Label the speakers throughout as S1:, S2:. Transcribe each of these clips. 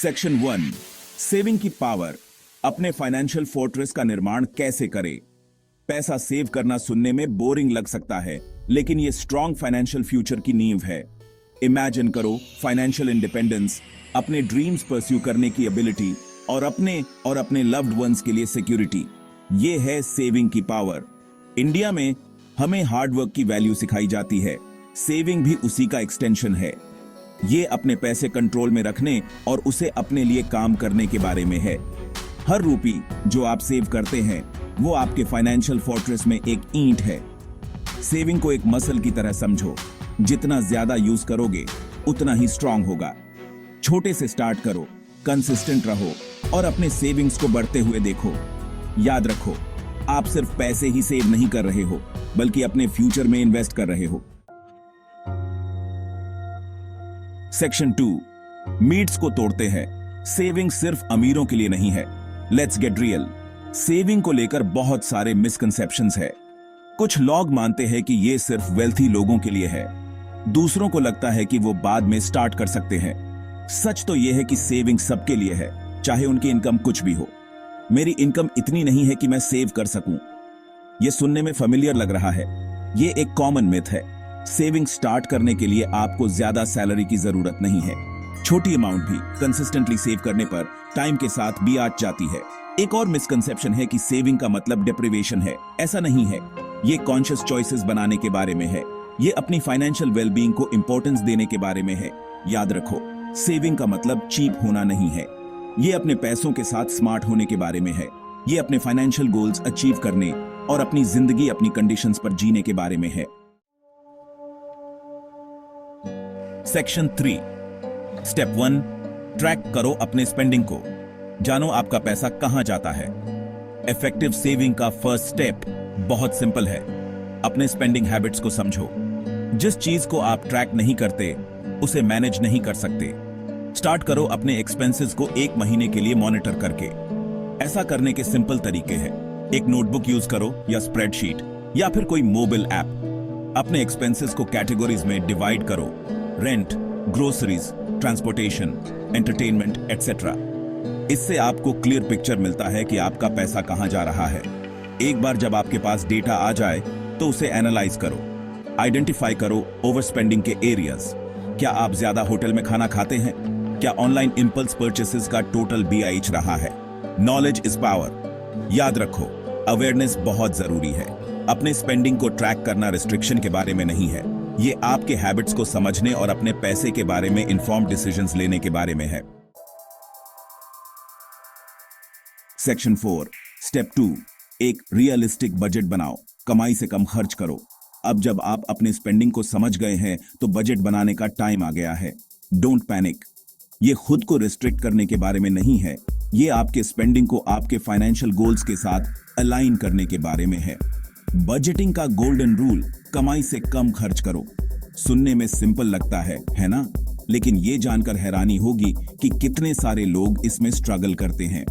S1: Section 1, saving की power. अपने financial fortress का निर्माण कैसे करें। पैसा सेव करना सुनने में बोरिंग लग सकता है, लेकिन यह स्ट्रॉन्ग फाइनेंशियल फ्यूचर की नींव है। इमेजिन करो फाइनेंशियल इंडिपेंडेंस, अपने ड्रीम्स परस्यू करने की एबिलिटी और अपने लव्ड वंस के लिए सिक्योरिटी। यह है सेविंग की पावर। इंडिया में हमें हार्ड वर्क की वैल्यू सिखाई जाती है, सेविंग भी उसी का एक्सटेंशन है। ये अपने पैसे कंट्रोल में रखने और उसे अपने लिए काम करने के बारे में है। हर रूपी जो आप सेव करते हैं वो आपके फाइनेंशियल फोर्ट्रेस में एक ईंट है। सेविंग को एक मसल की तरह समझो, जितना ज्यादा यूज करोगे उतना ही स्ट्रांग होगा। छोटे से स्टार्ट करो, कंसिस्टेंट रहो और अपने सेविंग्स को बढ़ते हुए देखो। याद रखो, आप सिर्फ पैसे ही सेव नहीं कर रहे हो, बल्कि अपने फ्यूचर में इन्वेस्ट कर रहे हो। सेक्शन 2, मीट्स को तोड़ते हैं। सेविंग सिर्फ अमीरों के लिए नहीं है। Let's get real. सेविंग को लेकर बहुत सारे मिसकंसेप्शंस है। कुछ लोग मानते हैं कि यह सिर्फ वेल्थी लोगों के लिए है, दूसरों को लगता है कि वो बाद में स्टार्ट कर सकते हैं। सच तो यह है कि सेविंग सबके लिए है, चाहे उनकी इनकम कुछ भी हो। मेरी इनकम इतनी नहीं है कि मैं सेव कर सकूं, यह सुनने में फेमिलियर लग रहा है। यह एक कॉमन मिथ है। सेविंग स्टार्ट करने के लिए आपको ज्यादा सैलरी की जरूरत नहीं है। छोटी अमाउंट भी कंसिस्टेंटली सेव करने पर टाइम के साथ ब्याज जाती है। एक और मिसकंसेप्शन है कि सेविंग का मतलब डिप्रिवेशन है। ऐसा नहीं है। ये कॉन्शियस चॉइसेस बनाने के बारे में है। ये अपनी फाइनेंशियल वेलबींग को इंपॉर्टेंस देने के बारे में है। याद रखो, सेविंग का मतलब चीप होना नहीं है। ये अपने पैसों के साथ स्मार्ट होने के बारे में है। ये अपने फाइनेंशियल गोल्स अचीव करने और अपनी जिंदगी अपनी कंडीशंस पर जीने के बारे में है। सेक्शन 3, स्टेप 1, ट्रैक करो अपने स्पेंडिंग को। जानो आपका पैसा कहां जाता है। इफेक्टिव सेविंग का फर्स्ट स्टेप बहुत सिंपल है। अपने स्पेंडिंग हैबिट्स को समझो। जिस चीज को आप ट्रैक नहीं करते उसे मैनेज नहीं कर सकते। स्टार्ट करो अपने एक्सपेंसेस को 1 महीने के लिए मॉनिटर करके। ऐसा करने के सिंपल तरीके हैं। एक नोटबुक यूज करो या स्प्रेडशीट या फिर कोई मोबाइल ऐप। अपने एक्सपेंसेस को कैटेगरीज में डिवाइड करो: rent, groceries, transportation, entertainment etcetera. इससे आपको क्लियर पिक्चर मिलता है कि आपका पैसा कहां जा रहा है। एक बार जब आपके पास डेटा आ जाए तो उसे एनालाइज करो। आइडेंटिफाई करो ओवर स्पेंडिंग के एरियाज। क्या आप ज्यादा होटल में खाना खाते हैं? क्या ऑनलाइन इंपल्स परचेसेस का टोटल BIH रहा है? Knowledge is power. याद रखो, अवेयरनेस बहुत जरूरी है। अपने स्पेंडिंग को ट्रैक करना रिस्ट्रिक्शन के बारे में नहीं है। ये आपके हैबिट्स को समझने और अपने पैसे के बारे में इन्फॉर्म्ड डिसीजंस लेने के बारे में है। सेक्शन 4, स्टेप 2, एक रियलिस्टिक बजट बनाओ। कमाई से कम खर्च करो। अब जब आप अपने स्पेंडिंग को समझ गए हैं तो बजट बनाने का टाइम आ गया है। Don't panic. ये खुद को रिस्ट्रिक्ट करने के बारे में नहीं है। ये आपके स्पेंडिंग को आपके फाइनेंशियल गोल्स के साथ अलाइन करने के बारे में है। बजटिंग का गोल्डन रूल: कमाई से कम खर्च करो। सुनने में सिंपल लगता है ना? लेकिन ये जानकर हैरानी होगी कि कितने सारे लोग इसमें स्ट्रगल करते हैं।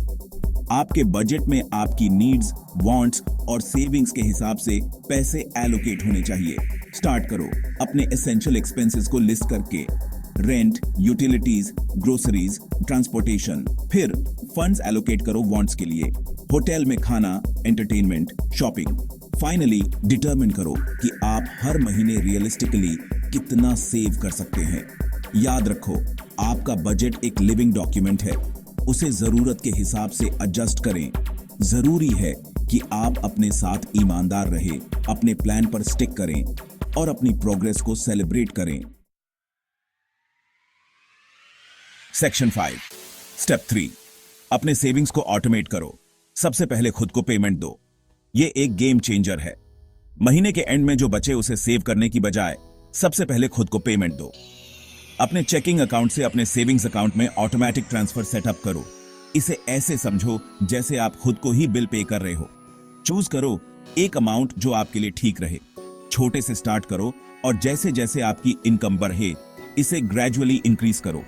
S1: आपके बजट में आपकी नीड्स, वांट्स और सेविंग्स के हिसाब से पैसे एलोकेट होने चाहिए। स्टार्ट करो अपने एसेंशियल एक्सपेंसेस को लिस्ट करके: रेंट, यूटिलिटीज, ग्रोसरीज, ट्रांसपोर्टेशन। फिर फंड्स एलोकेट करो वांट्स के लिए: होटल में खाना, एंटरटेनमेंट, शॉपिंग। फाइनली डिटरमिन करो कि आप हर महीने रियलिस्टिकली कितना सेव कर सकते हैं। याद रखो, आपका बजट एक लिविंग डॉक्यूमेंट है। उसे जरूरत के हिसाब से एडजस्ट करें। जरूरी है कि आप अपने साथ ईमानदार रहें, अपने प्लान पर स्टिक करें और अपनी प्रोग्रेस को सेलिब्रेट करें। सेक्शन 5, स्टेप 3, अपने सेविंग्स को ऑटोमेट करो। सबसे पहले खुद को पेमेंट दो। यह एक गेम चेंजर है। महीने के एंड में जो बचे उसे सेव करने की बजाय सबसे पहले खुद को पेमेंट दो। अपने चेकिंग अकाउंट से अपने सेविंग्स अकाउंट में ऑटोमेटिक ट्रांसफर सेटअप करो। इसे ऐसे समझो जैसे आप खुद को ही बिल पे कर रहे हो। चूज करो एक अमाउंट जो आपके लिए ठीक रहे। छोटे से स्टार्ट करो और जैसे जैसे आपकी इनकम बढ़े इसे ग्रेजुअली इंक्रीज करो।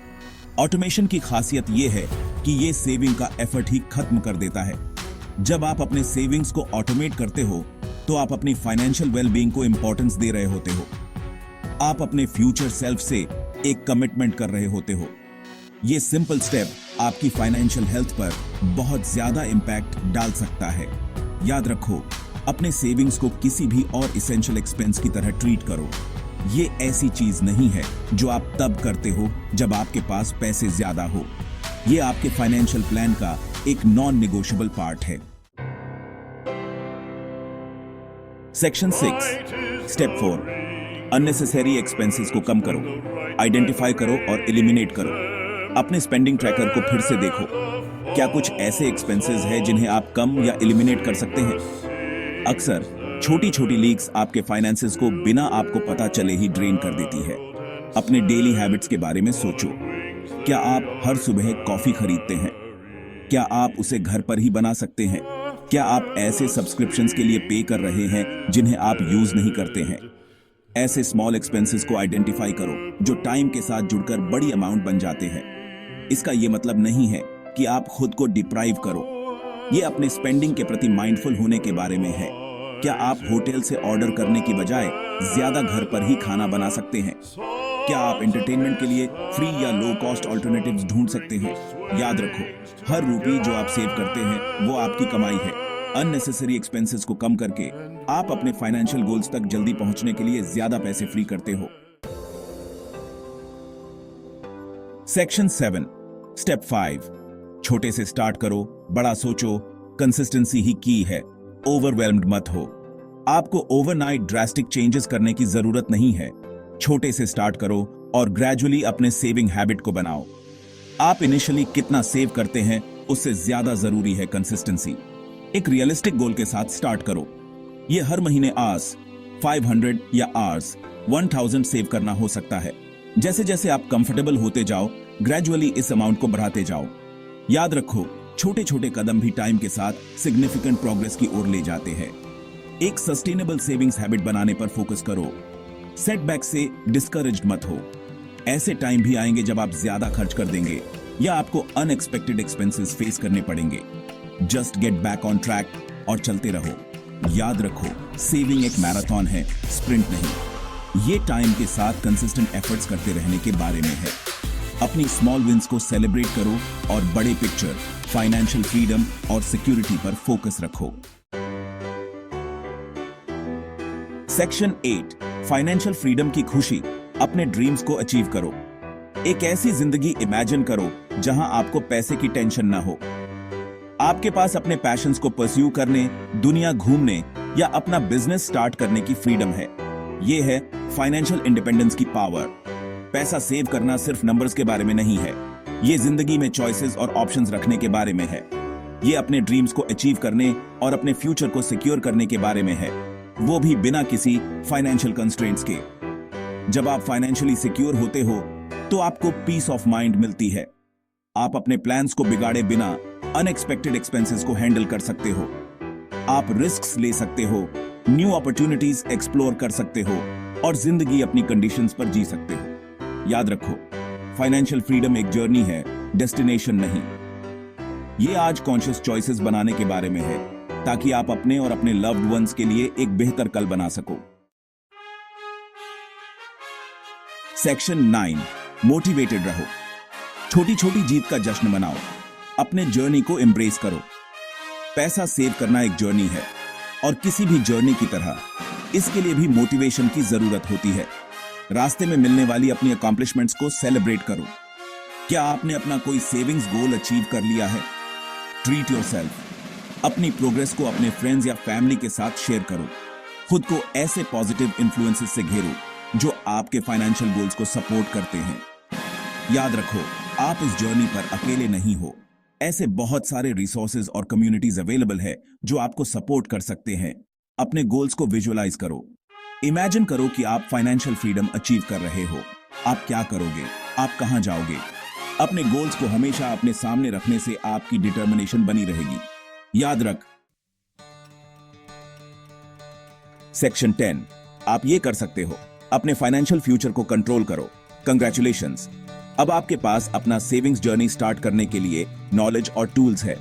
S1: ऑटोमेशन की खासियत यह है कि यह सेविंग का एफर्ट ही खत्म कर देता है। जब आप अपने सेविंग्स को ऑटोमेट करते हो तो आप अपनी फाइनेंशियल वेलबींग को इंपॉर्टेंस दे रहे होते हो। आप अपने फ्यूचर सेल्फ से एक कमिटमेंट कर रहे होते हो। ये सिंपल स्टेप आपकी फाइनेंशियल हेल्थ पर बहुत ज्यादा इंपैक्ट डाल सकता है। याद रखो, अपने सेविंग्स को किसी भी और इसेंशियल एक्सपेंस की तरह ट्रीट करो। ये ऐसी चीज नहीं है जो आप तब करते हो जब आपके पास पैसे ज्यादा हो। ये आपके फाइनेंशियल प्लान का एक नॉन नेगोशिएबल पार्ट है। सेक्शन 6 स्टेप 4 अननेसेसरी एक्सपेंसेस को कम करो। आइडेंटिफाई करो और एलिमिनेट करो। अपने स्पेंडिंग ट्रैकर को फिर से देखो। क्या कुछ ऐसे एक्सपेंसेस हैं जिन्हें आप कम या एलिमिनेट कर सकते हैं? अक्सर छोटी छोटी लीक्स आपके फाइनेंसेस को बिना आपको पता चले ही ड्रेन कर देती है। अपने डेली हैबिट्स के बारे में सोचो। क्या आप हर सुबह कॉफी खरीदते हैं? क्या आप उसे घर पर ही बना सकते हैं? क्या आप ऐसे सब्सक्रिप्शंस के लिए पे कर रहे हैं जिन्हें आप यूज नहीं करते हैं? ऐसे स्मॉल एक्सपेंसेस को आइडेंटिफाई करो जो टाइम के साथ जुड़कर बड़ी अमाउंट बन जाते हैं। इसका यह मतलब नहीं है कि आप खुद को डिप्राइव करो। यह अपने स्पेंडिंग के प्रति माइंडफुल होने के बारे में है। क्या आप होटल से ऑर्डर करने की बजाय ज्यादा घर पर ही खाना बना सकते हैं? क्या आप एंटरटेनमेंट के लिए फ्री या लो कॉस्ट ऑल्टरनेटिव्स ढूंढ सकते हैं? याद रखो, हर रुपये जो आप सेव करते हैं वो आपकी कमाई है। अननेसेसरी एक्सपेंसेस को कम करके आप अपने फाइनेंशियल गोल्स तक जल्दी पहुंचने के लिए ज्यादा पैसे फ्री करते हो। सेक्शन 7 स्टेप 5 छोटे से स्टार्ट करो, बड़ा सोचो। कंसिस्टेंसी ही की है। ओवरवेल्म्ड मत हो। आपको ओवरनाइट ड्रास्टिक चेंजेस करने की जरूरत नहीं है। छोटे से स्टार्ट करो और ग्रेजुअली अपने सेविंग हैबिट को बनाओ। आप इनिशियली कितना सेव करते हैं उससे ज्यादा जरूरी है कंसिस्टेंसी। एक रियलिस्टिक गोल के साथ स्टार्ट करो। यह हर महीने आवर्स 500 या आवर्स 1000 सेव करना हो सकता है। जैसे जैसे आप कंफर्टेबल होते जाओ, ग्रेजुअली इस अमाउंट को बढ़ाते जाओ। याद रखो, छोटे छोटे कदम भी टाइम के साथ सिग्निफिकेंट प्रोग्रेस की ओर ले जाते हैं। एक सस्टेनेबल सेविंग्स हैबिट बनाने पर फोकस करो। सेटबैक से डिस्करेज्ड मत हो। ऐसे टाइम भी आएंगे जब आप ज्यादा खर्च कर देंगे या आपको अनएक्सपेक्टेड एक्सपेंसेस फेस करने पड़ेंगे। Just get back on track और चलते रहो। याद रखो, सेविंग एक मैराथन है, स्प्रिंट नहीं। ये टाइम के साथ कंसिस्टेंट एफर्ट्स करते रहने के बारे में है। अपनी स्मॉल विंस को सेलिब्रेट करो और बड़े पिक्चर, फाइनेंशियल फ्रीडम और सिक्योरिटी पर फोकस रखो। सेक्शन 8 फाइनेंशियल फ्रीडम की खुशी। अपने ड्रीम्स को अचीव करो। एक ऐसी जिंदगी इमेजिन करो जहां आपको पैसे की टेंशन ना हो। आपके पास अपने पैशंस को परस्यू करने, दुनिया घूमने या अपना बिजनेस स्टार्ट करने की फ्रीडम है। यह है फाइनेंशियल इंडिपेंडेंस की पावर। पैसा सेव करना सिर्फ नंबर्स के बारे में नहीं है। ये जिंदगी में चॉइसेस और ऑप्शंस रखने के बारे में है। ये अपने ड्रीम्स को अचीव करने और अपने फ्यूचर को सिक्योर करने के बारे में है, वो भी बिना किसी फाइनेंशियल कंस्ट्रेंट्स के। जब आप फाइनेंशियली सिक्योर होते हो तो आपको पीस ऑफ माइंड मिलती है। आप अपने प्लान्स को बिगाड़े बिना अनएक्सपेक्टेड एक्सपेंसेस को हैंडल कर सकते हो। आप रिस्क्स ले सकते हो, न्यू अपॉर्चुनिटीज एक्सप्लोर कर सकते हो और जिंदगी अपनी कंडीशंस पर जी सकते हो। याद रखो, फाइनेंशियल फ्रीडम एक जर्नी है, डेस्टिनेशन नहीं। ये आज कॉन्शियस चॉइसेस बनाने के बारे में है ताकि आप अपने और अपने लव्ड वंस के लिए एक बेहतर कल बना सको। सेक्शन 9 मोटिवेटेड रहो। छोटी छोटी जीत का जश्न मनाओ। अपने जर्नी को एम्ब्रेस करो। पैसा सेव करना एक जर्नी है और किसी भी जर्नी की तरह इसके लिए भी मोटिवेशन की जरूरत होती है। रास्ते में मिलने वाली अपनी अकॉम्प्लिशमेंट्स को सेलिब्रेट करो। क्या आपने अपना कोई सेविंग्स गोल अचीव कर लिया है? Treat yourself. अपनी प्रोग्रेस को अपने फ्रेंड्स या फैमिली के साथ शेयर करो। खुद को ऐसे पॉजिटिव इन्फ्लुएंसेस से घेरो जो आपके फाइनेंशियल गोल्स को सपोर्ट करते हैं। याद रखो, आप इस जर्नी पर अकेले नहीं हो। ऐसे बहुत सारे रिसोर्सेज और कम्युनिटीज अवेलेबल है जो आपको सपोर्ट कर सकते हैं। अपने गोल्स को विजुअलाइज करो। इमेजिन करो कि आप फाइनेंशियल फ्रीडम अचीव कर रहे हो। आप क्या करोगे? आप कहां जाओगे? अपने गोल्स को हमेशा अपने सामने रखने से आपकी डिटर्मिनेशन बनी रहेगी। याद रख। सेक्शन 10 आप ये कर सकते हो, अपने फाइनेंशियल फ्यूचर को कंट्रोल करो। कंग्रेचुलेशंस, अब आपके पास अपना सेविंग्स जर्नी स्टार्ट करने के लिए नॉलेज और टूल्स है।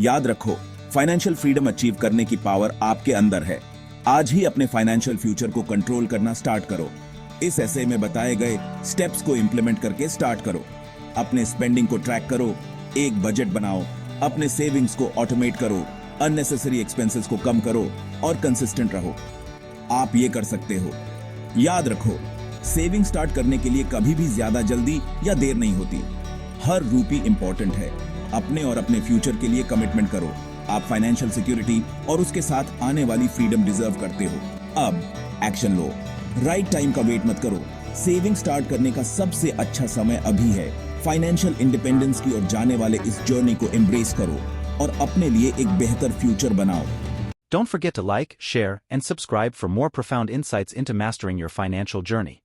S1: याद रखो, फाइनेंशियल फ्रीडम अचीव करने की पावर आपके अंदर है। आज ही अपने फाइनेंशियल फ्यूचर को कंट्रोल करना स्टार्ट करो। इस ऐसे में बताए गए स्टेप्स को इंप्लीमेंट करके स्टार्ट करो। अपने स्पेंडिंग को ट्रैक करो, एक बजट बनाओ, अपने सेविंग्स को ऑटोमेट करो, अननेसेसरी एक्सपेंसेस को कम करो और कंसिस्टेंट रहो। आप ये कर सकते हो। याद रखो, सेविंग स्टार्ट करने के लिए कभी भी ज्यादा जल्दी या देर नहीं होती। हर रूपी इंपॉर्टेंट है। अपने और अपने फ्यूचर के लिए कमिटमेंट करो। आप फाइनेंशियल सिक्योरिटी और उसके साथ आने वाली फ्रीडम डिजर्व करते हो। अब एक्शन लो। राइट टाइम का वेट मत करो। सेविंग स्टार्ट करने का सबसे अच्छा समय अभी है। फाइनेंशियल इंडिपेंडेंस की ओर जाने वाले इस जर्नी को एम्ब्रेस करो और अपने लिए एक बेहतर फ्यूचर बनाओ।
S2: Don't forget to like, share, and subscribe for more profound insights into mastering your financial journey.